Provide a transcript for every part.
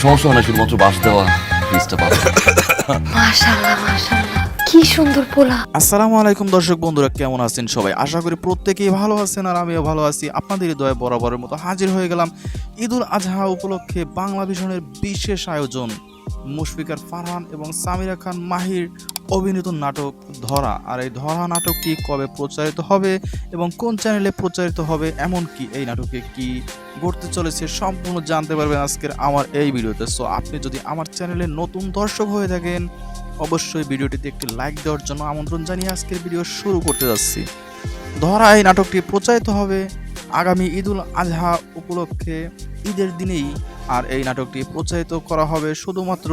সমস্যা হয় না, শুধুমাত্র বাস দেওয়া ফিজটা পাবে। মাশাআল্লাহ মাশাআল্লাহ, কি সুন্দর পোলা। আসসালামু আলাইকুম দর্শক বন্ধুরা, কেমন আছেন সবাই? আশা করি প্রত্যেকেই ভালো আছেন আর আমিও ভালো আছি। আপনাদের দয়া বরাবরের মতো হাজির হয়ে গেলাম ঈদুল আজহা উপলক্ষে বাংলা ভিশনের বিশেষ আয়োজন মুশফিকার ফারহান এবং সামিরা খান মাহির অভিনীত নাটক ধরা। আর এই ধরা নাটকটি কবে প্রচারিত হবে এবং কোন চ্যানেলে প্রচারিত হবে, এমনকি এই নাটকে কি ঘটতে চলেছে সম্পূর্ণ জানতে পারবেন আজকের আমার এই ভিডিওতে। সো আপনি যদি আমার চ্যানেলে নতুন দর্শক হয়ে থাকেন, অবশ্যই ভিডিওটিতে একটি লাইক দেওয়ার জন্য আমন্ত্রণ জানিয়ে আজকের ভিডিও শুরু করতে যাচ্ছি। ধরা এই নাটকটি প্রচারিত হবে আগামী ঈদুল আজহা উপলক্ষে ঈদের দিনেই। আর এই নাটকটি প্রচারিত করা হবে শুধুমাত্র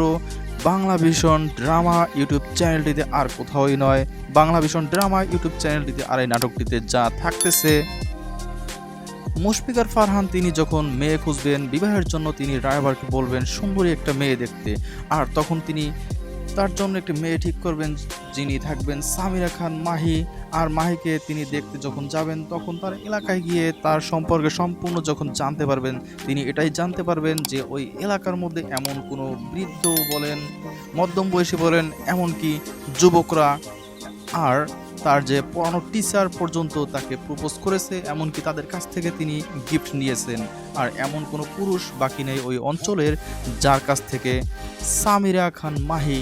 বাংলা ভিশন ড্রামা ইউটিউব চ্যানেলটিতে, আর কোথাওই নয়। বাংলা ভিশন ড্রামা ইউটিউব চ্যানেলটিতে। আর এই নাটকটিতে যা থাকতেছে, মুশফিকার ফারহান তিনি যখন মেয়ে খুঁজবেন বিবাহের জন্য, তিনি ড্রাইভারকে বলবেন সুন্দরী একটা মেয়ে দেখতে, আর তখন তিনি তার জন্য একটি মেয়ে ঠিক করবেন যিনি থাকবেন সামিরা খান মাহি। আর মাহিকে তিনি দেখতে যখন যাবেন, তখন তার এলাকায় গিয়ে তার সম্পর্কে সম্পূর্ণ যখন জানতে পারবেন, তিনি এটাই জানতে পারবেন যে ওই এলাকার মধ্যে এমন কোনো বৃদ্ধ বলেন, মধ্যম বয়সী বলেন, এমনকি যুবকরা আর তার যে পুরানো টিচার পর্যন্ত তাকে প্রপোজ করেছে, এমনকি তাদের কাছ থেকে তিনি গিফট নিয়েছেন। আর এমন কোনো পুরুষ বাকি নেই ওই অঞ্চলের যার কাছ থেকে সামিরা খান মাহি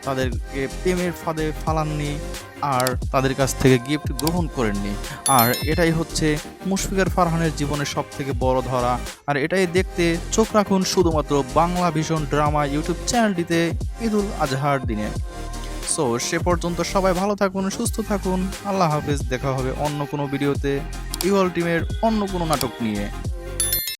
তাদেরকে প্রেমের ফাঁদে ফালাননি আর তাদের কাছ থেকে গিফট গ্রহণ করেননি। আর এটাই হচ্ছে মুশফিকার ফারহানের জীবনের সব থেকে বড় ধরা। আর এটাই দেখতে চোখ রাখুন শুধুমাত্র বাংলা ভিশন ড্রামা ইউটিউব চ্যানেলটিতে ঈদুল আজহার দিনে। সো সে পর্যন্ত সবাই ভালো থাকুন, সুস্থ থাকুন। আল্লাহ হাফেজ। দেখা হবে অন্য কোনো ভিডিওতে ইউএল টিমের অন্য কোনো নাটক নিয়ে।